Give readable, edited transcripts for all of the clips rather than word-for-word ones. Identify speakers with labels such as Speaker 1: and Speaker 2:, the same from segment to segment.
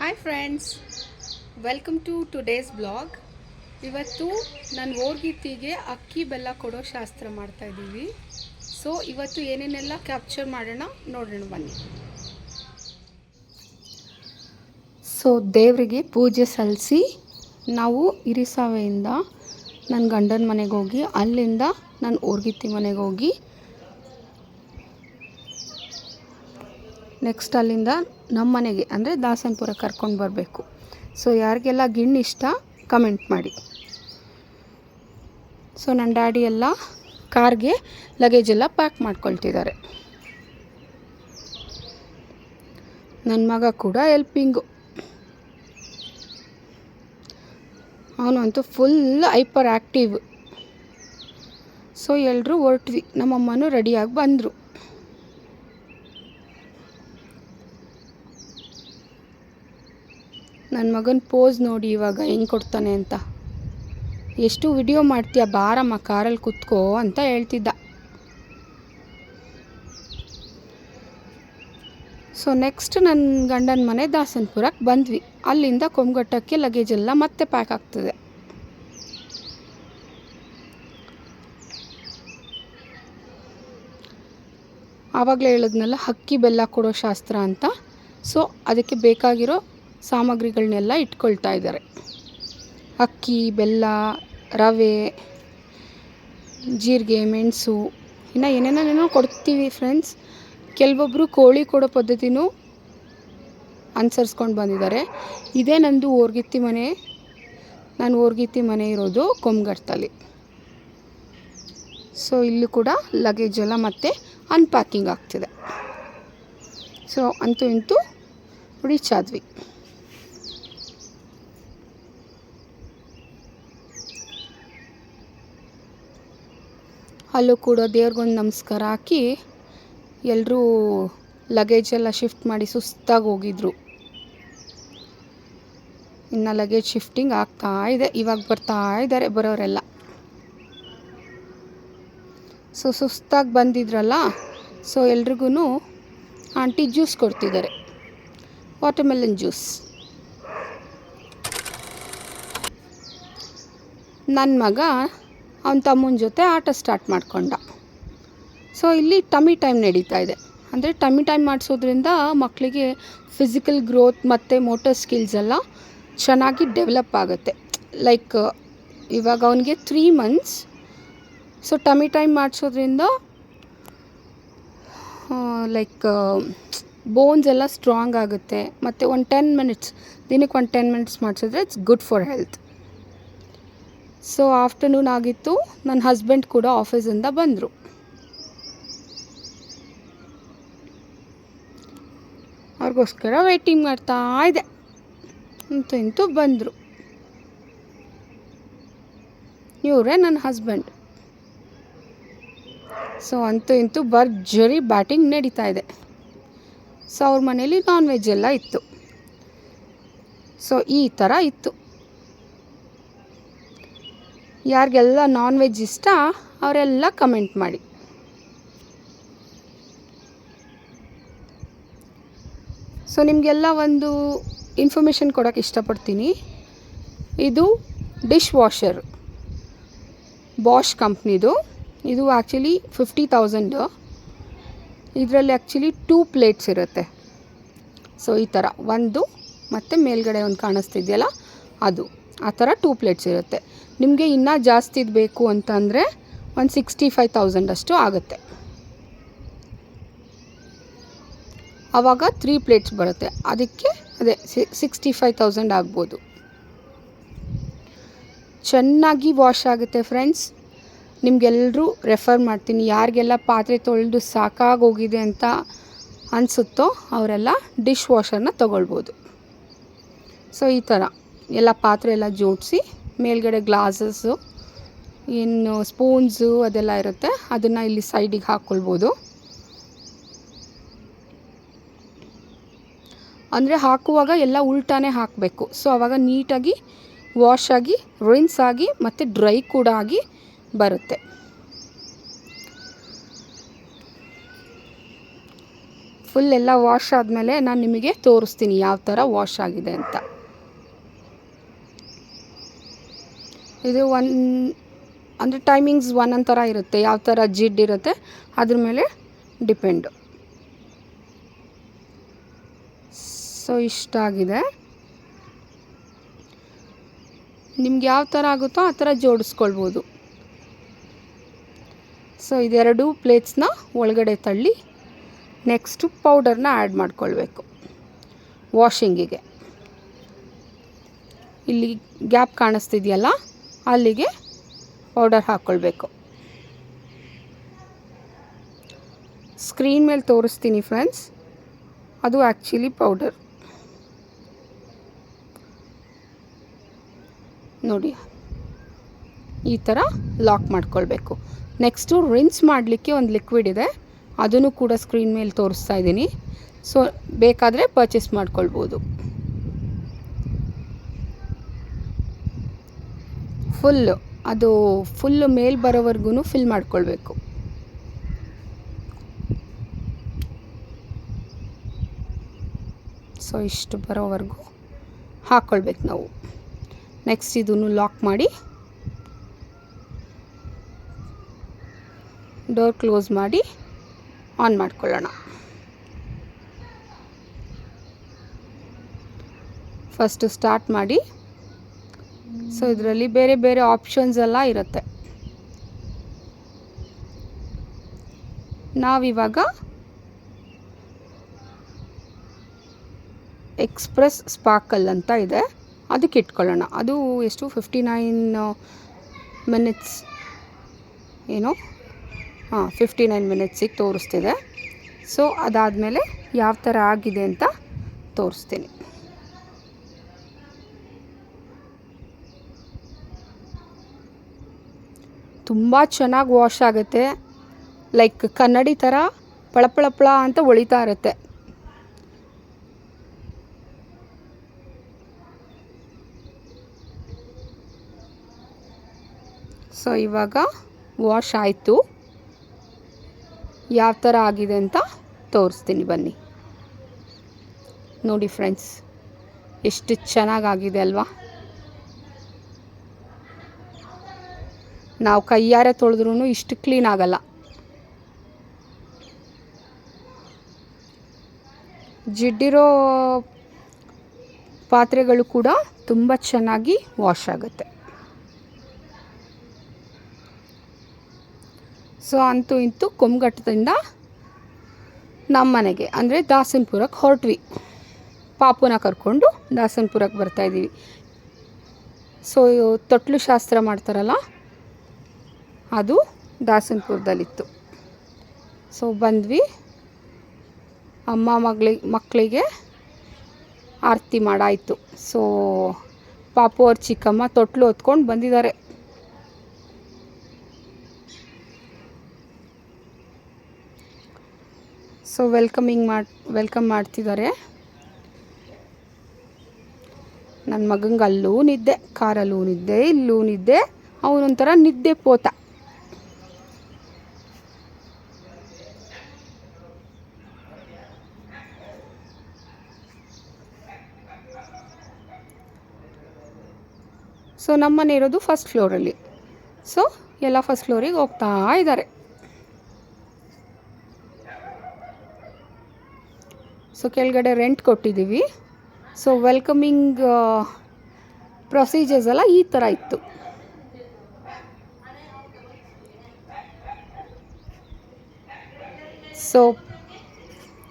Speaker 1: Hi friends, welcome to today's blog. ಇವತ್ತು ನನ್ನ ಓರ್ಗಿತ್ತಿಗೆ ಅಕ್ಕಿ ಬೆಲ್ಲ ಕೊಡೋ ಶಾಸ್ತ್ರ ಮಾಡ್ತಾಯಿದ್ದೀವಿ. ಸೊ ಇವತ್ತು ಏನೇನೆಲ್ಲ ಕ್ಯಾಪ್ಚರ್ ಮಾಡೋಣ ನೋಡೋಣ ಬನ್ನಿ. ಸೊ ದೇವರಿಗೆ ಪೂಜೆ ಸಲ್ಲಿಸಿ ನಾವು ಹಿರಿಸಾವೆಯಿಂದ ನನ್ನ ಗಂಡನ ಮನೆಗೆ ಹೋಗಿ, ಅಲ್ಲಿಂದ ನನ್ನ ಓರ್ಗಿತ್ತಿ ಮನೆಗೆ ಹೋಗಿ, ನೆಕ್ಸ್ಟ್ ಅಲ್ಲಿಂದ ನಮ್ಮ ಮನೆಗೆ ಅಂದರೆ ದಾಸನಪುರ ಕರ್ಕೊಂಡು ಬರಬೇಕು. ಸೊ ಯಾರಿಗೆಲ್ಲ ಗಿಣ್ಣು ಇಷ್ಟ ಕಮೆಂಟ್ ಮಾಡಿ. ಸೊ ನನ್ನ ಡ್ಯಾಡಿ ಎಲ್ಲ ಕಾರ್ಗೆ ಲಗೇಜ್ ಎಲ್ಲ ಪ್ಯಾಕ್ ಮಾಡ್ಕೊಳ್ತಿದ್ದಾರೆ. ನನ್ನ ಮಗ ಕೂಡ ಹೆಲ್ಪಿಂಗು. ಅವನಂತೂ ಫುಲ್ ಹೈಪರ್ ಆ್ಯಕ್ಟಿವ್. ಸೊ ಎಲ್ಲರೂ ಹೊರಟ್ವಿ. ನಮ್ಮಮ್ಮನೂ ರೆಡಿಯಾಗಿ ಬಂದರು. ನನ್ನ ಮಗನ ಪೋಸ್ ನೋಡಿ ಇವಾಗ ಹೆಂಗೆ ಕೊಡ್ತಾನೆ ಅಂತ. ಎಷ್ಟು ವಿಡಿಯೋ ಮಾಡ್ತೀಯ, ಬಾರಮ್ಮ ಕಾರಲ್ಲಿ ಕುತ್ಕೋ ಅಂತ ಹೇಳ್ತಿದ್ದ. ಸೊ ನೆಕ್ಸ್ಟ್ ನನ್ನ ಗಂಡನ ಮನೆ ದಾಸನಪುರಕ್ಕೆ ಬಂದ್ವಿ. ಅಲ್ಲಿಂದ ಕೊಂಬಘಟ್ಟಕ್ಕೆ ಲಗೇಜ್ ಎಲ್ಲ ಮತ್ತೆ ಪ್ಯಾಕ್ ಆಗ್ತದೆ. ಆವಾಗಲೇ ಹೇಳಿದ್ನಲ್ಲ ಅಕ್ಕಿ ಬೆಲ್ಲ ಕೊಡೋ ಶಾಸ್ತ್ರ ಅಂತ. ಸೊ ಅದಕ್ಕೆ ಬೇಕಾಗಿರೋ ಸಾಮಗ್ರಿಗಳನ್ನೆಲ್ಲ ಇಟ್ಕೊಳ್ತಾ ಇದ್ದಾರೆ. ಅಕ್ಕಿ, ಬೆಲ್ಲ, ರವೆ, ಜೀರಿಗೆ, ಮೆಣಸು, ಇನ್ನು ಏನೇನೇನೋ ಕೊಡ್ತೀವಿ ಫ್ರೆಂಡ್ಸ್. ಕೆಲವೊಬ್ಬರು ಕೋಳಿ ಕೊಡೋ ಪದ್ಧತಿನೂ ಅನುಸರಿಸ್ಕೊಂಡು ಬಂದಿದ್ದಾರೆ. ಇದೇ ನಂದು ಓರ್ಗಿತ್ತಿ ಮನೆ. ನಾನು ಓರ್ಗಿತ್ತಿ ಮನೆ ಇರೋದು ಕೊಂಬಘಟ್ಟದಲ್ಲಿ. ಸೊ ಇಲ್ಲೂ ಕೂಡ ಲಗೇಜ್ ಎಲ್ಲ ಮತ್ತೆ ಅನ್ಪ್ಯಾಕಿಂಗ್ ಆಗ್ತಿದೆ. ಸೊ ಅಂತೂ ಇಂತೂ ರೀಚ್ ಆದ್ವಿ. ಅಲ್ಲೂ ಕೂಡ ದೇವ್ರಿಗೊಂದು ನಮಸ್ಕಾರ ಹಾಕಿ ಎಲ್ಲರೂ ಲಗೇಜ್ ಎಲ್ಲ ಶಿಫ್ಟ್ ಮಾಡಿ ಸುಸ್ತಾಗಿ ಹೋಗಿದ್ರು. ಇನ್ನು ಲಗೇಜ್ ಶಿಫ್ಟಿಂಗ್ ಆಗ್ತಾ ಇದೆ. ಇವಾಗ ಬರ್ತಾ ಇದ್ದಾರೆ ಬರೋರೆಲ್ಲ. ಸೊ ಸುಸ್ತಾಗಿ ಬಂದಿದ್ರಲ್ಲ, ಸೊ ಎಲ್ರಿಗೂ ಆಂಟಿ ಜ್ಯೂಸ್ ಕೊಡ್ತಿದ್ದಾರೆ, ವಾಟರ್ಮೆಲನ್ ಜ್ಯೂಸ್. ನನ್ನ ಮಗ ಅವನ ತಮ್ಮನ ಜೊತೆ ಆಟ ಸ್ಟಾರ್ಟ್ ಮಾಡ್ಕೊಂಡ. ಸೊ ಇಲ್ಲಿ ಟಮ್ಮಿ ಟೈಮ್ ನಡೀತಾ ಇದೆ. ಅಂದರೆ ಟಮ್ಮಿ ಟೈಮ್ ಮಾಡಿಸೋದ್ರಿಂದ ಮಕ್ಕಳಿಗೆ ಫಿಸಿಕಲ್ ಗ್ರೋತ್ ಮತ್ತು ಮೋಟರ್ ಸ್ಕಿಲ್ಸ್ ಎಲ್ಲ ಚೆನ್ನಾಗಿ ಡೆವಲಪ್ ಆಗುತ್ತೆ. ಲೈಕ್ ಇವಾಗ ಅವನಿಗೆ 3 months. ಸೊ ಟಮ್ಮಿ ಟೈಮ್ ಮಾಡಿಸೋದ್ರಿಂದ ಲೈಕ್ ಬೋನ್ಸ್ ಎಲ್ಲ ಸ್ಟ್ರಾಂಗ್ ಆಗುತ್ತೆ. ಮತ್ತು ಒಂದು 10 minutes, ದಿನಕ್ಕೆ ಒಂದು 10 minutes ಮಾಡಿಸಿದ್ರೆ it's good for health. So afternoon ಆಗಿತ್ತು. ನನ್ನ ಹಸ್ಬೆಂಡ್ ಕೂಡ ಆಫೀಸಿಂದ ಬಂದರು. ಅವ್ರಿಗೋಸ್ಕರ ವೇಟಿಂಗ್ ಮಾಡ್ತಾ ಇದೆ. ಅಂತೂ ಇಂತೂ ಬಂದರು. ಇವರೇ ನನ್ನ ಹಸ್ಬೆಂಡ್. ಸೊ ಅಂತೂ ಇಂತೂ ಭರ್ಜರಿ ಬ್ಯಾಟಿಂಗ್ ನಡೀತಾ ಇದೆ. ಸೊ ಅವ್ರ ಮನೇಲಿ ನಾನ್ ವೆಜ್ ಎಲ್ಲ ಇತ್ತು. ಸೊ ಈ ಥರ ಇತ್ತು. ಯಾರಿಗೆಲ್ಲ ನಾನ್ ವೆಜ್ ಇಷ್ಟ ಅವರೆಲ್ಲ ಕಮೆಂಟ್ ಮಾಡಿ. ಸೊ ನಿಮಗೆಲ್ಲ ಒಂದು ಇನ್ಫಾರ್ಮೇಷನ್ ಕೊಡೋಕ್ಕೆ ಇಷ್ಟಪಡ್ತೀನಿ. ಇದು ಡಿಶ್ ವಾಷರ್, ಬಾಷ್ ಕಂಪ್ನಿದು. ಇದು ಆ್ಯಕ್ಚುಲಿ 50,000. ಇದರಲ್ಲಿ ಆ್ಯಕ್ಚುಲಿ 2 plates ಇರುತ್ತೆ. ಸೊ ಈ ಥರ ಒಂದು, ಮತ್ತು ಮೇಲ್ಗಡೆ ಒಂದು ಕಾಣಿಸ್ತಿದೆಯಲ್ಲ ಅದು, ಆ ಥರ 2 plates ಇರುತ್ತೆ. ನಿಮಗೆ ಇನ್ನೂ ಜಾಸ್ತಿದು ಬೇಕು ಅಂತಂದರೆ ಒಂದು 65,000 ಅಷ್ಟು ಆಗುತ್ತೆ. ಆವಾಗ 3 plates ಬರುತ್ತೆ. ಅದಕ್ಕೆ ಅದೇ 65,000 ಆಗ್ಬೋದು. ಚೆನ್ನಾಗಿ ವಾಶ್ ಆಗುತ್ತೆ ಫ್ರೆಂಡ್ಸ್. ನಿಮಗೆಲ್ಲರೂ ರೆಫರ್ ಮಾಡ್ತೀನಿ. ಯಾರಿಗೆಲ್ಲ ಪಾತ್ರೆ ತೊಳೆದು ಸಾಕಾಗೋಗಿದೆ ಅಂತ ಅನಿಸುತ್ತೋ ಅವರೆಲ್ಲ ಡಿಶ್ ವಾಷರ್ನ ತೊಗೊಳ್ಬೋದು. ಸೊ ಈ ಥರ ಎಲ್ಲ ಪಾತ್ರೆ ಎಲ್ಲ ಜೋಡಿಸಿ ಮೇಲ್ಗಡೆ ಗ್ಲಾಸಸ್ಸು, ಇನ್ನು ಸ್ಪೂನ್ಸು ಅದೆಲ್ಲ ಇರುತ್ತೆ, ಅದನ್ನು ಇಲ್ಲಿ ಸೈಡಿಗೆ ಹಾಕ್ಕೊಳ್ಬೋದು. ಅಂದರೆ ಹಾಕುವಾಗ ಎಲ್ಲ ಉಲ್ಟಾನೇ ಹಾಕಬೇಕು. ಸೊ ಆವಾಗ ನೀಟಾಗಿ ವಾಶ್ ಆಗಿ, ರಿನ್ಸ್ ಆಗಿ, ಮತ್ತು ಡ್ರೈ ಕೂಡ ಆಗಿ ಬರುತ್ತೆ. ಫುಲ್ ಎಲ್ಲ ವಾಶ್ ಆದಮೇಲೆ ನಾನು ನಿಮಗೆ ತೋರಿಸ್ತೀನಿ ಯಾವ ಥರ ವಾಶ್ ಆಗಿದೆ ಅಂತ. ಇದು ಅಂದರೆ ಟೈಮಿಂಗ್ಸ್ ಒಂದೊಂದು ಥರ ಇರುತ್ತೆ, ಯಾವ ಥರ ಜಿಡ್ಡಿರುತ್ತೆ ಅದ್ರ ಮೇಲೆ ಡಿಪೆಂಡು. ಸೊ ಇಷ್ಟಾಗಿದೆ. ನಿಮ್ಗೆ ಯಾವ ಥರ ಆಗುತ್ತೋ ಆ ಥರ ಜೋಡಿಸ್ಕೊಳ್ಬೋದು. ಸೊ ಇದೆರಡು ಪ್ಲೇಟ್ಸ್ನ ಒಳಗಡೆ ತಳ್ಳಿ ನೆಕ್ಸ್ಟು ಪೌಡರ್ನ ಆ್ಯಡ್ ಮಾಡ್ಕೊಳ್ಬೇಕು ವಾಷಿಂಗಿಗೆ. ಇಲ್ಲಿ ಗ್ಯಾಪ್ ಕಾಣಿಸ್ತಿದೆಯಲ್ಲ ಅಲ್ಲಿಗೆ ಪೌಡರ್ ಹಾಕ್ಕೊಳ್ಬೇಕು. ಸ್ಕ್ರೀನ್ ಮೇಲೆ ತೋರಿಸ್ತೀನಿ ಫ್ರೆಂಡ್ಸ್, ಅದು ಆ್ಯಕ್ಚುಲಿ ಪೌಡರ್ ನೋಡಿ. ಈ ಥರ ಲಾಕ್ ಮಾಡ್ಕೊಳ್ಬೇಕು. ನೆಕ್ಸ್ಟು ರಿನ್ಸ್ ಮಾಡಲಿಕ್ಕೆ ಒಂದು ಲಿಕ್ವಿಡ್ ಇದೆ, ಅದನ್ನು ಕೂಡ ಸ್ಕ್ರೀನ್ ಮೇಲೆ ತೋರಿಸ್ತಾ ಇದ್ದೀನಿ. ಸೊ ಬೇಕಾದರೆ ಪರ್ಚೇಸ್ ಮಾಡ್ಕೊಳ್ಬೋದು. ಫುಲ್ಲು ಮೇಲ್ ಬರೋವರೆಗೂ ಫಿಲ್ ಮಾಡ್ಕೊಳ್ಬೇಕು. ಸೊ ಇಷ್ಟು ಬರೋವರೆಗೂ ಹಾಕ್ಕೊಳ್ಬೇಕು ನಾವು. ನೆಕ್ಸ್ಟ್ ಇದನ್ನು ಲಾಕ್ ಮಾಡಿ ಡೋರ್ ಕ್ಲೋಸ್ ಮಾಡಿ ಆನ್ ಮಾಡ್ಕೊಳ್ಳೋಣ. ಫಸ್ಟು ಸ್ಟಾರ್ಟ್ ಮಾಡಿ. ಸೊ ಇದರಲ್ಲಿ ಬೇರೆ ಬೇರೆ ಆಪ್ಷನ್ಸ್ ಎಲ್ಲ ಇರುತ್ತೆ. ನಾವಿವಾಗ ಎಕ್ಸ್ಪ್ರೆಸ್ ಸ್ಪಾರ್ಕಲ್ ಅಂತ ಇದೆ, ಅದಕ್ಕೆ ಇಟ್ಕೊಳ್ಳೋಣ. ಅದು ಎಷ್ಟು 59 ಮಿನಿಟ್ಸ್ ಏನೋ 59 ಮಿನಿಟ್ಸಿಗೆ ತೋರಿಸ್ತಿದೆ. ಸೊ ಅದಾದಮೇಲೆ ಯಾವ ಥರ ಆಗಿದೆ ಅಂತ ತೋರಿಸ್ತೀನಿ. ತುಂಬ ಚೆನ್ನಾಗಿ ವಾಶ್ ಆಗುತ್ತೆ. ಲೈಕ್ ಕನ್ನಡಿ ಥರ ಪಳಪಳಪಳ ಅಂತ ಹೊಳಿತಾ ಇರುತ್ತೆ. ಸೊ ಇವಾಗ ವಾಶ್ ಆಯಿತು. ಯಾವ ಥರ ಆಗಿದೆ ಅಂತ ತೋರಿಸ್ತೀನಿ ಬನ್ನಿ. ನೋಡಿ ಫ್ರೆಂಡ್ಸ್, ಎಷ್ಟು ಚೆನ್ನಾಗಾಗಿದೆ ಅಲ್ವಾ. ನಾವು ಕೈಯಾರೆ ತೊಳೆದ್ರೂ ಇಷ್ಟು ಕ್ಲೀನ್ ಆಗಲ್ಲ. ಜಿಡ್ಡಿರೋ ಪಾತ್ರೆಗಳು ಕೂಡ ತುಂಬ ಚೆನ್ನಾಗಿ ವಾಶ್ ಆಗುತ್ತೆ. ಸೊ ಅಂತೂ ಇಂತೂ ಕೊಂಬಘಟ್ಟದಿಂದ ನಮ್ಮ ಮನೆಗೆ ಅಂದರೆ ದಾಸನಪುರಕ್ಕೆ ಹೊರಟ್ವಿ. ಪಾಪುನ ಕರ್ಕೊಂಡು ದಾಸನಪುರಕ್ಕೆ ಬರ್ತಾಯಿದ್ದೀವಿ. ಸೊ ತೊಟ್ಲು ಶಾಸ್ತ್ರ ಮಾಡ್ತಾರಲ್ಲ ಅದು ದಾಸನಪುರದಲ್ಲಿತ್ತು. ಸೊ ಬಂದ್ವಿ. ಅಮ್ಮ ಮಕ್ಕಳಿಗೆ ಆರತಿ ಮಾಡಾಯಿತು. ಸೊ ಪಾಪು ಅವ್ರ ಚಿಕ್ಕಮ್ಮ ತೊಟ್ಲು ಹೊತ್ಕೊಂಡು ಬಂದಿದ್ದಾರೆ. ಸೊ ವೆಲ್ಕಮ್ ಮಾಡ್ತಿದ್ದಾರೆ. ನನ್ನ ಮಗಂಗೆ ಅಲ್ಲೂ ನಿದ್ದೆ, ಕಾರಲ್ಲೂ ನಿದ್ದೆ, ಇಲ್ಲೂ ನಿದ್ದೆ. ಅವನೊಂಥರ ನಿದ್ದೆ ಪೋತ. ಸೊ ನಮ್ಮನೆ ಇರೋದು ಫಸ್ಟ್ ಫ್ಲೋರಲ್ಲಿ. ಸೊ ಎಲ್ಲ ಫಸ್ಟ್ ಫ್ಲೋರಿಗೆ ಹೋಗ್ತಾ ಇದ್ದಾರೆ. ಸೊ ಕೆಳಗಡೆ ರೆಂಟ್ ಕೊಟ್ಟಿದ್ದೀವಿ. ಸೊ ವೆಲ್ಕಮಿಂಗ್ ಪ್ರೊಸೀಜರ್ಸ್ ಎಲ್ಲ ಈ ಥರ ಇತ್ತು. ಸೊ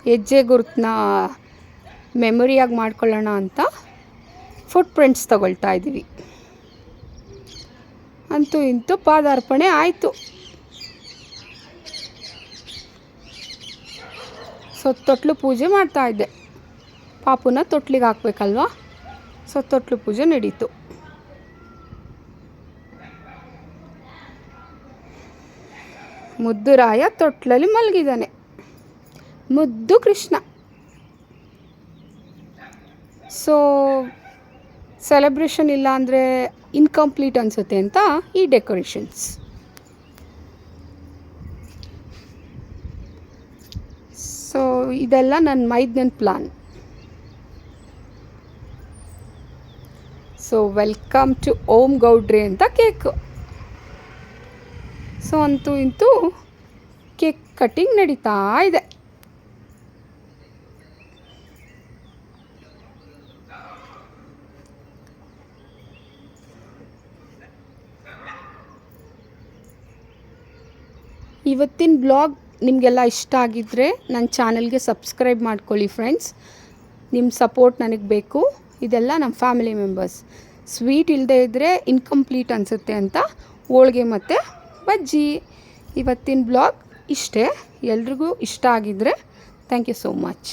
Speaker 1: ಹೆಜ್ಜೆ ಗುರುತನ್ನ ಮೆಮೊರಿಯಾಗಿ ಮಾಡ್ಕೊಳ್ಳೋಣ ಅಂತ ಫುಟ್ ಪ್ರಿಂಟ್ಸ್ ತಗೊಳ್ತಾ ಇದ್ದೀವಿ. ಅಂತೂ ಇಂತೂ ಪಾದಾರ್ಪಣೆ ಆಯಿತು. ಸೊ ತೊಟ್ಲು ಪೂಜೆ ಮಾಡ್ತಾಯಿದ್ದೆ. ಪಾಪುನ ತೊಟ್ಲಿಗೆ ಹಾಕ್ಬೇಕಲ್ವ. ಸೊ ತೊಟ್ಲು ಪೂಜೆ ನಡೀತು. ಮುದ್ದು ರಾಯ ತೊಟ್ಲಲ್ಲಿ ಮಲಗಿದ್ದಾನೆ. ಮುದ್ದು ಕೃಷ್ಣ. ಸೊ ಸೆಲೆಬ್ರೇಷನ್ ಇಲ್ಲ ಅಂದರೆ ಇನ್ಕಂಪ್ಲೀಟ್ ಅನಿಸುತ್ತೆ ಅಂತ ಈ ಡೆಕೋರೇಷನ್ಸ್. ಸೊ ಇದೆಲ್ಲ ನನ್ನ ಮೈದನ ಪ್ಲಾನ್. ಸೊ ವೆಲ್ಕಮ್ ಟು ಓಂ ಗೌಡ್ರಿ ಅಂತ ಕೇಕು. ಸೊ ಅಂತೂ ಇಂತೂ ಕೇಕ್ ಕಟ್ಟಿಂಗ್ ನಡೀತಾ ಇದೆ. ಇವತ್ತಿನ ಬ್ಲಾಗ್ ನಿಮಗೆಲ್ಲ ಇಷ್ಟ ಆಗಿದ್ದರೆ ನನ್ನ ಚಾನಲ್ಗೆ ಸಬ್ಸ್ಕ್ರೈಬ್ ಮಾಡ್ಕೊಳ್ಳಿ ಫ್ರೆಂಡ್ಸ್. ನಿಮ್ಮ ಸಪೋರ್ಟ್ ನನಗೆ ಬೇಕು. ಇದೆಲ್ಲ ನಮ್ಮ ಫ್ಯಾಮಿಲಿ ಮೆಂಬರ್ಸ್. ಸ್ವೀಟ್ ಇಲ್ಲದೆ ಇದ್ದರೆ ಇನ್ಕಂಪ್ಲೀಟ್ ಅನಿಸುತ್ತೆ ಅಂತ ಹೋಳಿಗೆ ಮತ್ತು ಬಜ್ಜಿ. ಇವತ್ತಿನ ಬ್ಲಾಗ್ ಇಷ್ಟೇ. ಎಲ್ರಿಗೂ ಇಷ್ಟ ಆಗಿದ್ದರೆ ಥ್ಯಾಂಕ್ ಯು ಸೋ ಮಚ್.